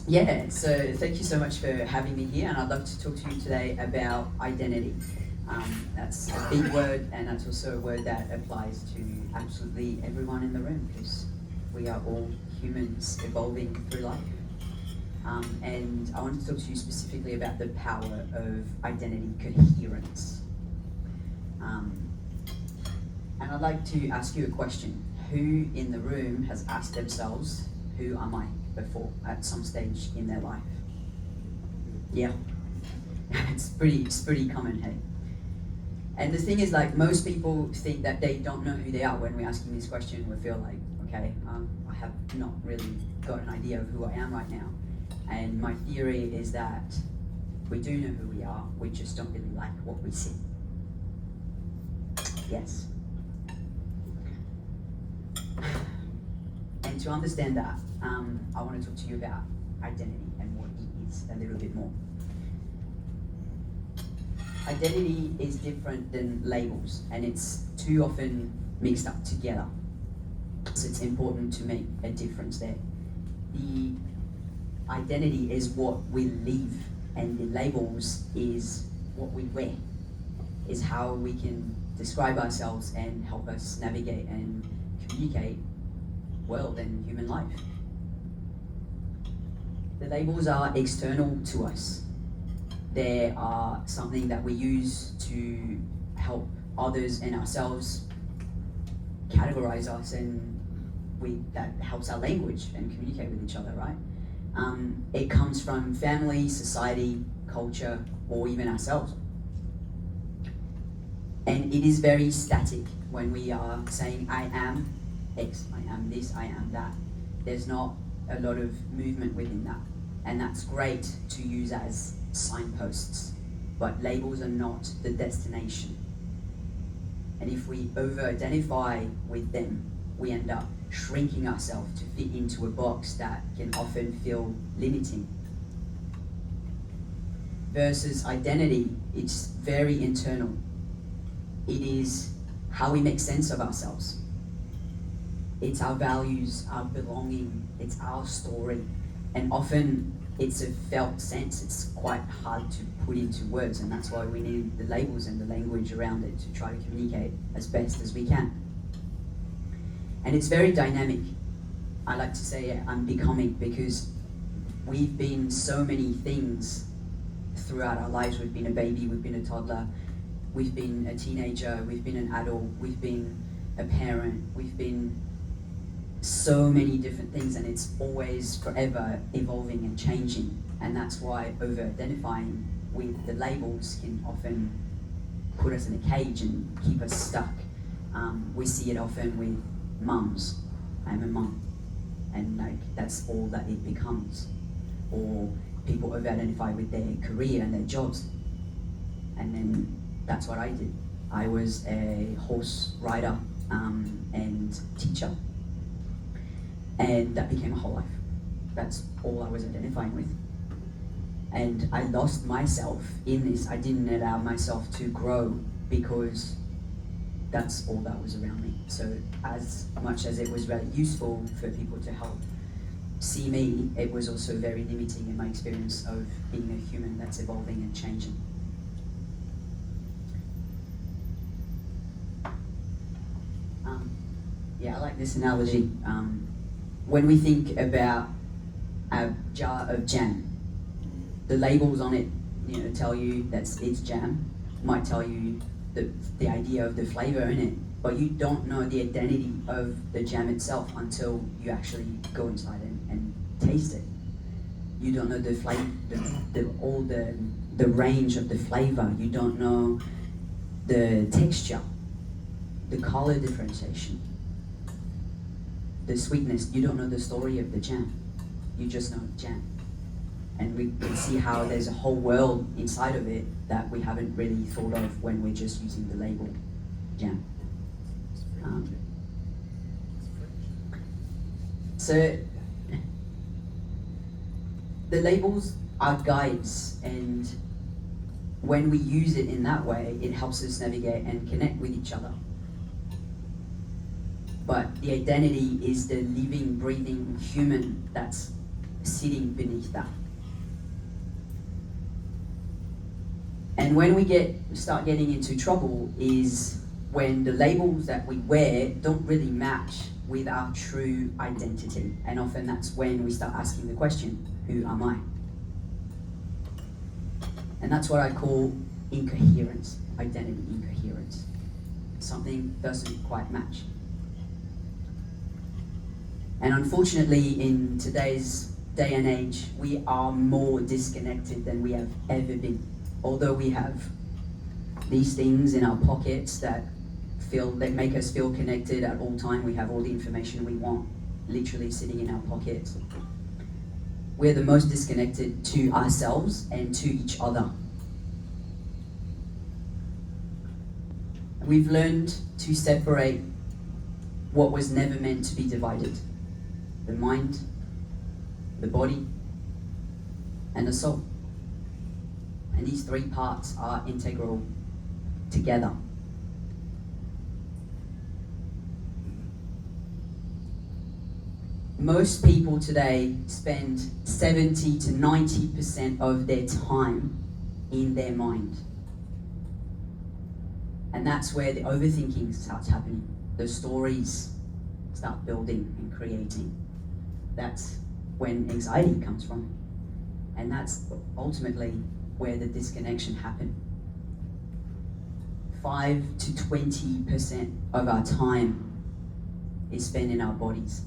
Yeah, so thank you so much for having me here, and I'd love to talk to you today about identity. That's a big word, and that's also a word that applies to absolutely everyone in the room, because we are all humans evolving through life. And I want to talk to you specifically about the power of identity coherence. And I'd like to ask you a question. Who in the room has asked themselves, who am I, before, at some stage in their life? Yeah. It's pretty common, hey? And the thing is, like, most people think that they don't know who they are when we're asking this question. We feel like, okay, I have not really got an idea of who I am right now. And my theory is that we do know who we are, we just don't really like what we see. Yes. And to understand that, I want to talk to you about identity and what it is a little bit more. Identity is different than labels, and it's too often mixed up together. So it's important to make a difference there. The identity is what we live, and the labels is what we wear, is how we can describe ourselves and help us navigate and communicate world and human life. The labels are external to us. They are something that we use to help others and ourselves categorize us, and that helps our language and communicate with each other, right? It comes from family, society, culture, or even ourselves. And it is very static when we are saying, I am X, I am this, I am that. There's not a lot of movement within that. And that's great to use as signposts, but labels are not the destination. And if we over-identify with them, we end up shrinking ourselves to fit into a box that can often feel limiting. Versus identity, it's very internal. It is how we make sense of ourselves. It's our values, our belonging, it's our story. And often it's a felt sense. It's quite hard to put into words, and that's why we need the labels and the language around it to try to communicate as best as we can. And it's very dynamic. I like to say I'm becoming, because we've been so many things throughout our lives. We've been a baby, we've been a toddler, we've been a teenager, we've been an adult, we've been a parent, we've been so many different things, and it's always forever evolving and changing. And that's why over-identifying with the labels can often put us in a cage and keep us stuck. We see it often with mums. I'm a mum, and like that's all that it becomes. Or people over-identify with their career and their jobs, and then that's what I did. I was a horse rider and teacher, and that became a whole life. That's all I was identifying with. And I lost myself in this. I didn't allow myself to grow because that's all that was around me. So as much as it was very useful for people to help see me, it was also very limiting in my experience of being a human that's evolving and changing. Yeah, I like this analogy. When we think about a jar of jam, the labels on it, tell you that it's jam, might tell you the idea of the flavor in it, but you don't know the identity of the jam itself until you actually go inside and taste it. You don't know the flavor, the range of the flavor. You don't know the texture, the color differentiation, the sweetness. You don't know the story of the jam. You just know jam. And we can see how there's a whole world inside of it that we haven't really thought of when we're just using the label jam. So the labels are guides, and when we use it in that way, it helps us navigate and connect with each other. But The identity is the living, breathing human that's sitting beneath that. And when we start getting into trouble is when the labels that we wear don't really match with our true identity. And often that's when we start asking the question, who am I? And that's what I call incoherence, identity incoherence. Something doesn't quite match. And unfortunately, in today's day and age, we are more disconnected than we have ever been. Although we have these things in our pockets that make us feel connected at all time, we have all the information we want literally sitting in our pockets. We're the most disconnected to ourselves and to each other. We've learned to separate what was never meant to be divided: the mind, the body, and the soul. And these three parts are integral together. Most people today spend 70 to 90% of their time in their mind. And that's where the overthinking starts happening. The stories start building and creating. That's when anxiety comes from. And that's ultimately where the disconnection happened. 5 to 20% of our time is spent in our bodies.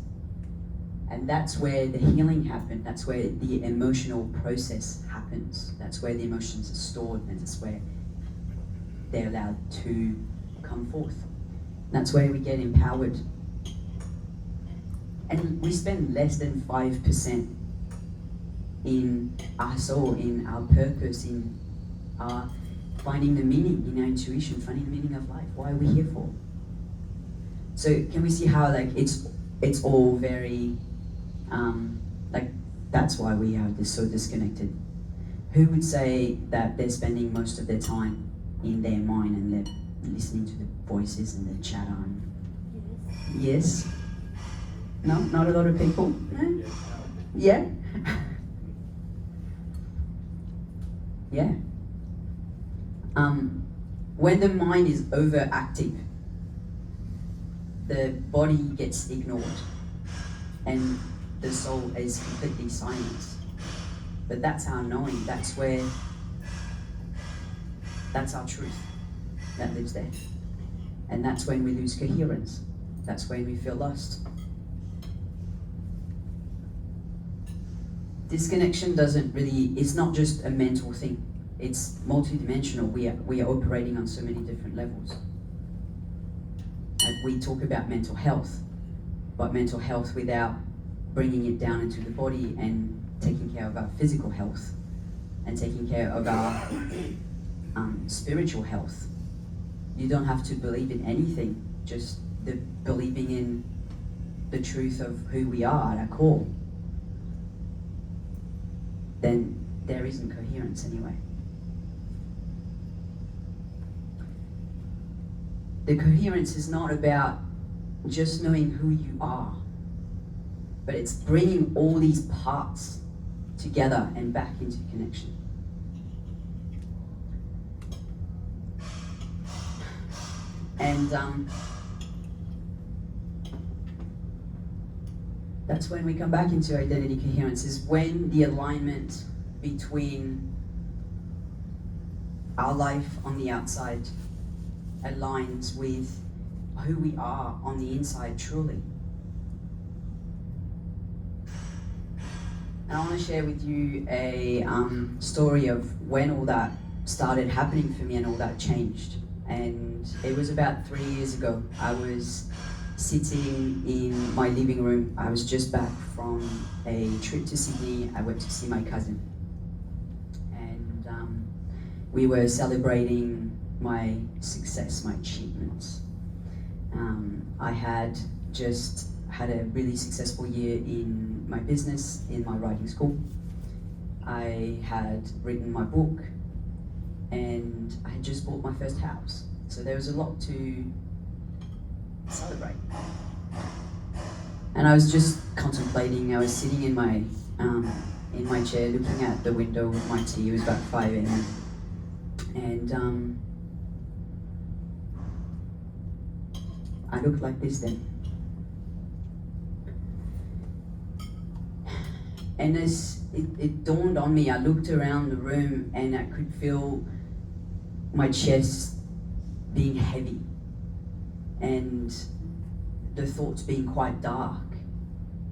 And that's where the healing happens. That's where the emotional process happens. That's where the emotions are stored, and that's where they're allowed to come forth. That's where we get empowered. And we spend less than 5% in our soul, in our purpose, in our finding the meaning, in our intuition, finding the meaning of life. What are we here for? So can we see how it's all very that's why we are so disconnected. Who would say that they're spending most of their time in their mind and they're listening to the voices and the chatter? Yes? No? Not a lot of people? No? Yeah? Yeah. When the mind is overactive, the body gets ignored and the soul is completely silent. But that's our knowing, that's our truth that lives there. And that's when we lose coherence. That's when we feel lost. Disconnection it's not just a mental thing. It's multidimensional. We are operating on so many different levels. And we talk about mental health, but mental health without bringing it down into the body and taking care of our physical health and taking care of our spiritual health. You don't have to believe in anything, just believing in the truth of who we are at our core. Then there isn't coherence anyway. The coherence is not about just knowing who you are, but it's bringing all these parts together and back into connection. And that's when we come back into identity coherence, is when the alignment between our life on the outside aligns with who we are on the inside truly. And I want to share with you a story of when all that started happening for me and all that changed. And it was about 3 years ago. I was sitting in my living room. I was just back from a trip to Sydney. I went to see my cousin. And we were celebrating my success, my achievements. I had just had a really successful year in my business, in my writing school. I had written my book, and I had just bought my first house. So there was a lot to celebrate. And I was just contemplating. I was sitting in my chair, looking at the window with my tea. It was about 5 a.m. And I looked like this then. And as it dawned on me, I looked around the room and I could feel my chest being heavy and the thoughts being quite dark.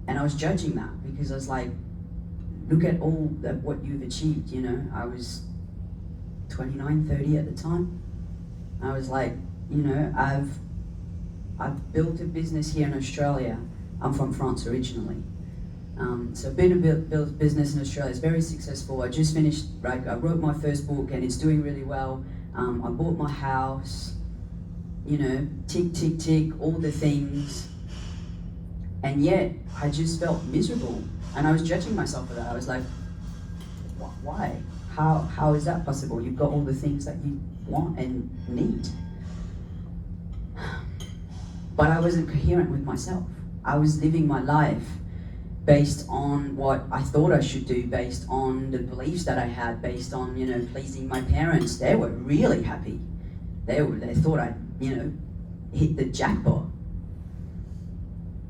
And I was judging that because I was like, look at all that what you've achieved, you know. I was 29, 30 at the time. I was like, you know, I've built a business here in Australia. I'm from France originally. So I've been a built business in Australia. It's very successful. I just finished, like, I wrote my first book and it's doing really well. I bought my house, you know, tick, tick, tick, all the things. And yet I just felt miserable. And I was judging myself for that. I was like, why? How is that possible? You've got all the things that you want and need. But I wasn't coherent with myself. I was living my life based on what I thought I should do, based on the beliefs that I had, based on, you know, pleasing my parents. They were really happy. They thought I, you know, hit the jackpot.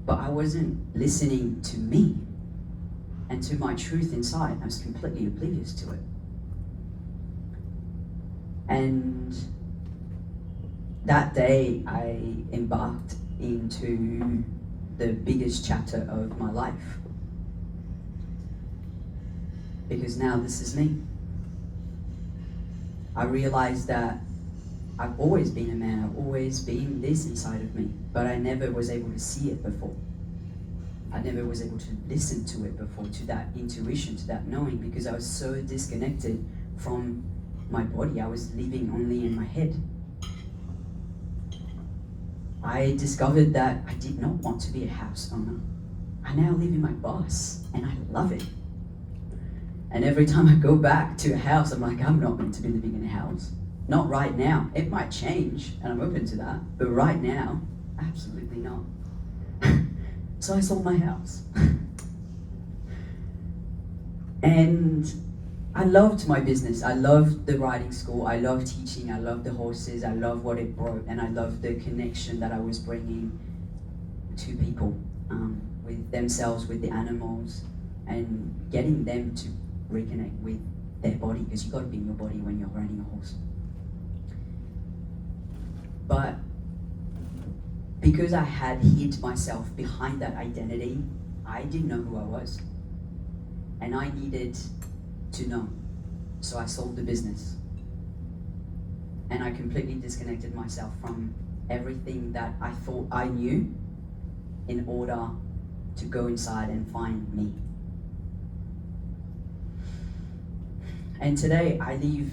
But I wasn't listening to me and to my truth inside. I was completely oblivious to it. And that day I embarked into the biggest chapter of my life. Because now this is me. I realized that I've always been a man, I've always been this inside of me, but I never was able to see it before. I never was able to listen to it before, to that intuition, to that knowing, because I was so disconnected from my body. I was living only in my head. I discovered that I did not want to be a house owner. I now live in my boss, and I love it. And every time I go back to a house, I'm like, I'm not meant to be living in a house. Not right now. It might change, and I'm open to that. But right now, absolutely not. So I sold my house. And I loved my business. I loved the riding school. I loved teaching. I loved the horses. I loved what it brought. And I loved the connection that I was bringing to people with themselves, with the animals, and getting them to reconnect with their body, because you've got to be in your body when you're riding a horse. But because I had hid myself behind that identity, I didn't know who I was. And I needed to know. So I sold the business. And I completely disconnected myself from everything that I thought I knew in order to go inside and find me. And today I live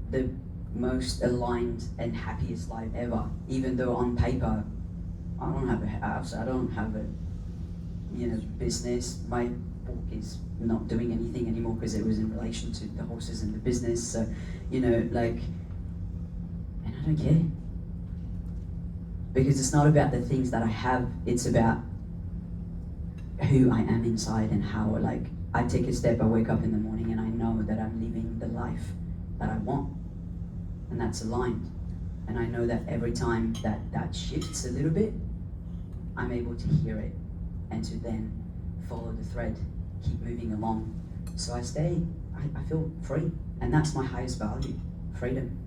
the most aligned and happiest life ever, even though on paper I don't have a house, I don't have a, you know, business. My book is not doing anything anymore because it was in relation to the horses and the business. So, you know, like, and I don't care, because it's not about the things that I have. It's about who I am inside and how, like, I take a step, I wake up in the morning and I know that I'm living the life that I want, and that's aligned. And I know that every time that shifts a little bit, I'm able to hear it and to then follow the thread, keep moving along. So I feel free, and that's my highest value, freedom.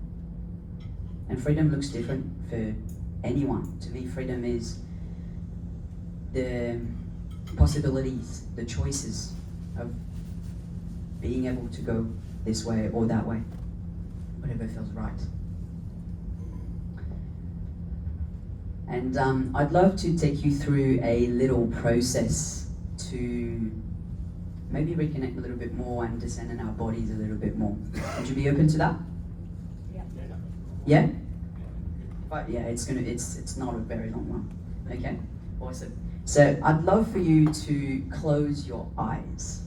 And freedom looks different for anyone. To me, freedom is the possibilities, the choices of being able to go this way or that way, whatever feels right. And I'd love to take you through a little process to maybe reconnect a little bit more and descend in our bodies a little bit more. Would you be open to that? Yeah. Yeah? But yeah, it's not a very long one. Okay, awesome. So I'd love for you to close your eyes,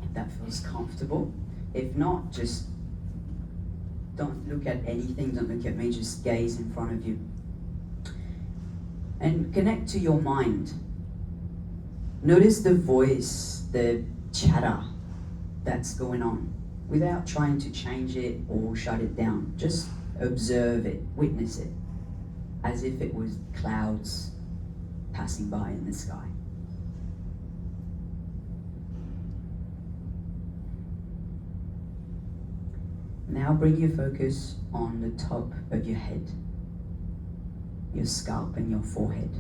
if that feels comfortable. If not, just don't look at anything, don't look at me, just gaze in front of you. And connect to your mind. Notice the voice, the chatter that's going on, without trying to change it or shut it down. Just observe it, witness it, as if it was clouds passing by in the sky. Now bring your focus on the top of your head, your scalp and your forehead.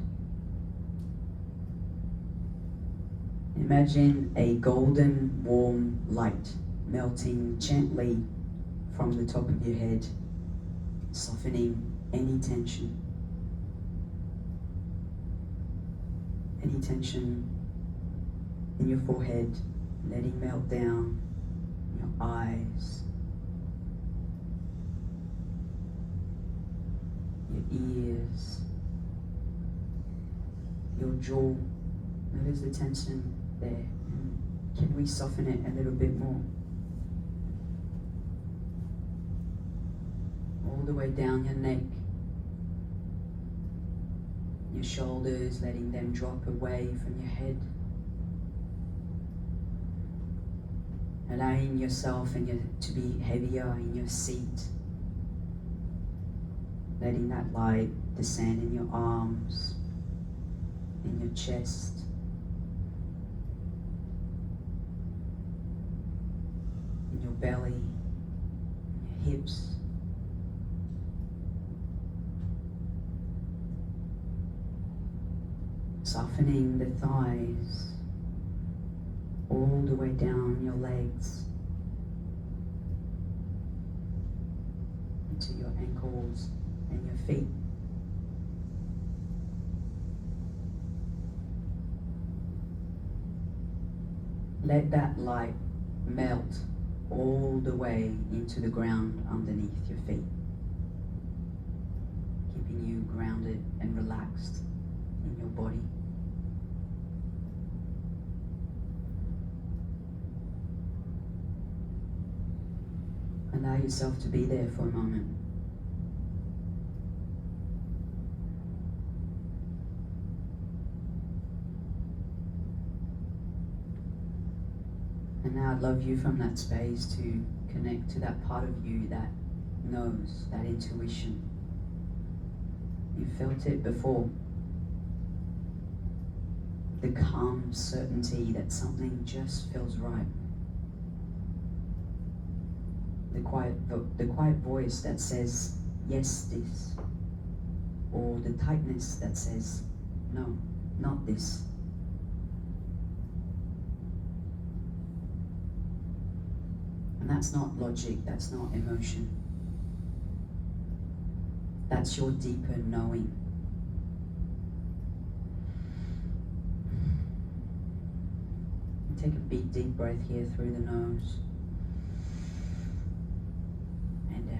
Imagine a golden warm light melting gently from the top of your head, softening any tension. Any tension in your forehead, letting melt down your eyes, your ears, your jaw. Notice the tension there. And can we soften it a little bit more? All the way down your neck, your shoulders, letting them drop away from your head. Allowing yourself to be heavier in your seat. Letting that light descend in your arms, in your chest. In your belly, in your hips. Softening the thighs, all the way down your legs, into your ankles and your feet. Let that light melt all the way into the ground underneath your feet, keeping you grounded and relaxed in your body. Allow yourself to be there for a moment. And now I'd love you from that space to connect to that part of you that knows, that intuition. You felt it before. The calm certainty that something just feels right. The quiet voice that says, yes, this. Or the tightness that says, no, not this. And that's not logic, that's not emotion. That's your deeper knowing. Take a big deep breath here through the nose. And out.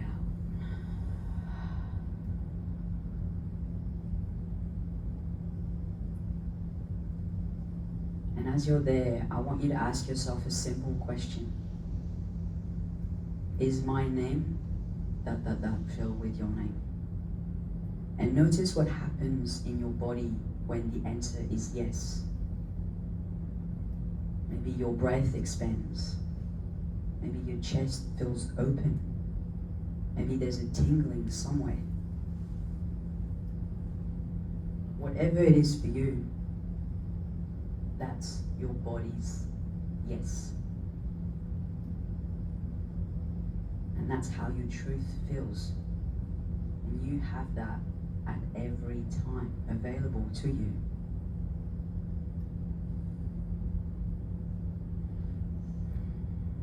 And as you're there, I want you to ask yourself a simple question. Is my name ... filled with your name? And notice what happens in your body when the answer is yes. Maybe your breath expands. Maybe your chest feels open. Maybe there's a tingling somewhere. Whatever it is for you, that's your body's yes. And that's how your truth feels. And you have that at every time available to you.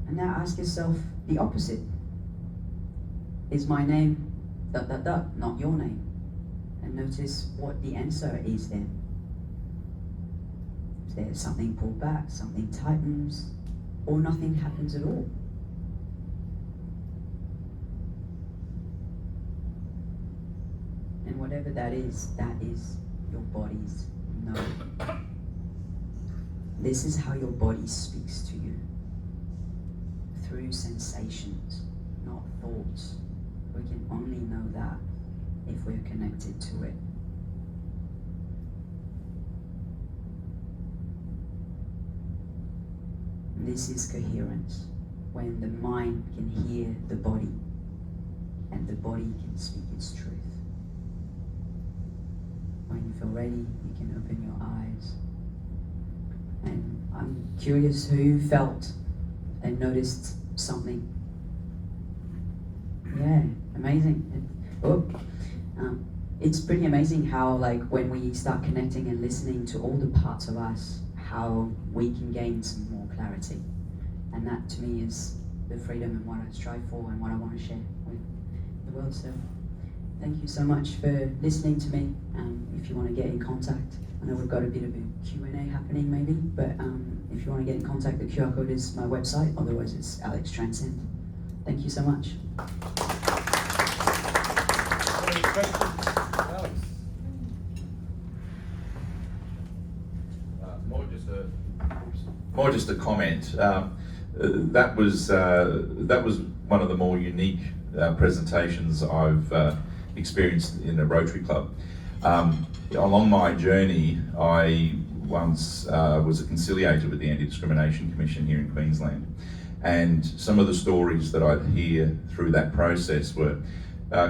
And now ask yourself the opposite. Is my name ... not your name? And notice what the answer is then. Is there something pulled back, something tightens, or nothing happens at all? And whatever that is your body's no. This is how your body speaks to you. Through sensations, not thoughts. We can only know that if we're connected to it. this is coherence, when the mind can hear the body and the body can speak its truth. When you feel ready, you can open your eyes. And I'm curious who felt and noticed something. Yeah, amazing. It's pretty amazing how, like, when we start connecting and listening to all the parts of us, how we can gain some more clarity. And that, to me, is the freedom and what I strive for and what I want to share with the world. So thank you so much for listening to me. If you want to get in contact, I know we've got a bit of a Q&A happening maybe, but if you want to get in contact, the QR code is my website, otherwise it's Alex Transcend. Thank you so much. Any questions, Alex? More just a comment. That was one of the more unique presentations I've experienced in a Rotary Club. Along my journey, I once was a conciliator with the Anti-Discrimination Commission here in Queensland, and some of the stories that I'd hear through that process were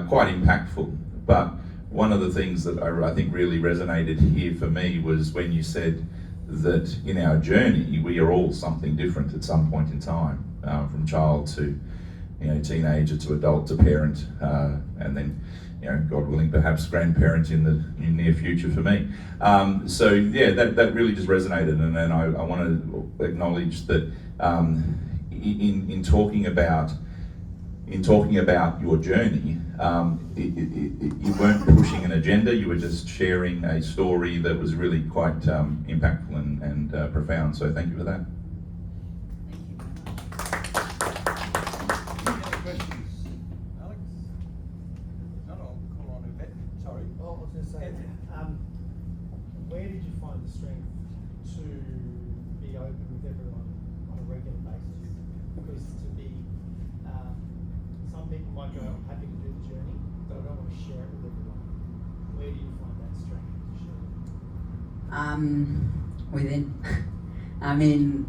quite impactful. But one of the things that I think really resonated here for me was when you said that in our journey we are all something different at some point in time, from child to teenager to adult to parent, and then God willing perhaps grandparent in the near future for me. So yeah, that really just resonated, and I want to acknowledge that in talking about your journey, you weren't pushing an agenda, you were just sharing a story that was really quite impactful and profound, so thank you for that. Any questions, Alex? No, I'll call on Yvette. Sorry. Well, I was going to say, where did you find the strength to be open with everyone on a regular basis? Because to be, some people might go, I'm happy to do the journey, but I don't want to share it with everyone. Where do you find that strength to share it? Within. I mean,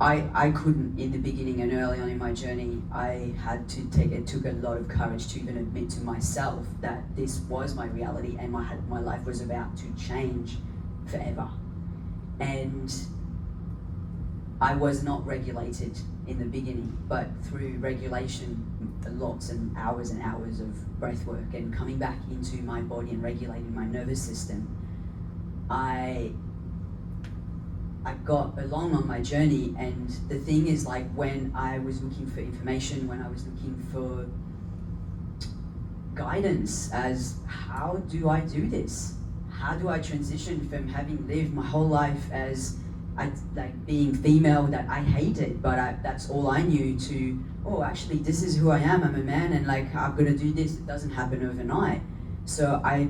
I couldn't in the beginning and early on in my journey. I had to it took a lot of courage to even admit to myself that this was my reality and my life was about to change forever. And I was not regulated in the beginning, but through regulation, lots and hours of breath work and coming back into my body and regulating my nervous system, I got along on my journey. And the thing is, like, when I was looking for information, when I was looking for guidance as how do I do this? How do I transition from having lived my whole life as being female that I hated, but that's all I knew, to, oh, actually this is who I am, I'm a man, and like I've got to do this. It doesn't happen overnight. So I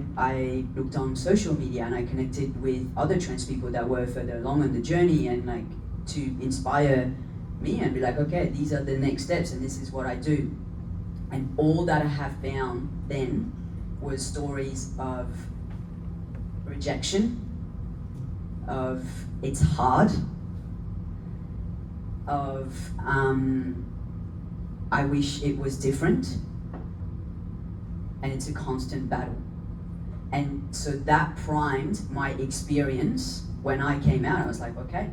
looked on social media and I connected with other trans people that were further along on the journey, and like to inspire me and be like, okay, these are the next steps and this is what I do. And all that I have found then was stories of rejection, of it's hard, of I wish it was different, and it's a constant battle. And so that primed my experience. When I came out, I was like, okay,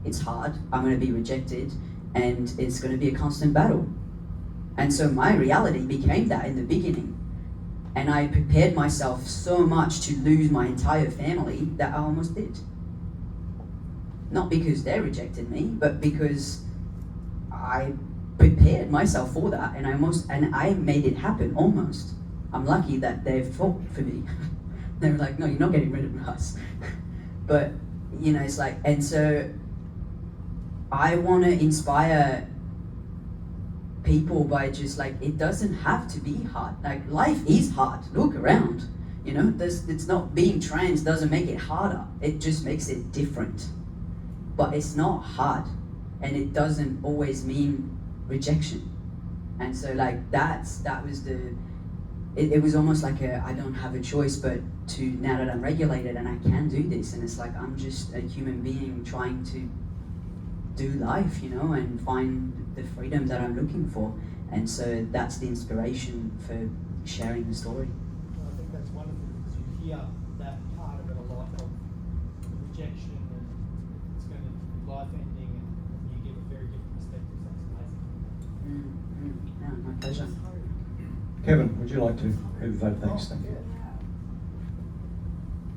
it's hard, I'm going to be rejected, and it's going to be a constant battle. And so my reality became that in the beginning. And I prepared myself so much to lose my entire family that I almost did. Not because they rejected me, but because I prepared myself for that, and I made it happen almost. I'm lucky that they've fought for me. They were like, no, you're not getting rid of us. But, it's like, and so I want to inspire people by just like, it doesn't have to be hard. Like, life is hard. Look around. It's not, being trans doesn't make it harder. It just makes it different. But it's not hard, and it doesn't always mean rejection. And so like it was almost like I don't have a choice but to, now that I'm regulated and I can do this, and it's like I'm just a human being trying to do life, you know, and find the freedom that I'm looking for. And so that's the inspiration for sharing the story. Well, I think that's wonderful because you hear that part of it a lot of the rejection and it's going to be life ending, and you give a very different perspective. That's amazing. Yeah, my pleasure. Kevin, would you like to give the vote? Thanks, thank you.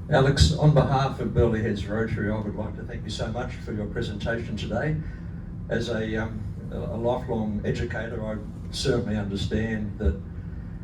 Alex, on behalf of Burleigh Heads Rotary, I would like to thank you so much for your presentation today. As a lifelong educator, I certainly understand that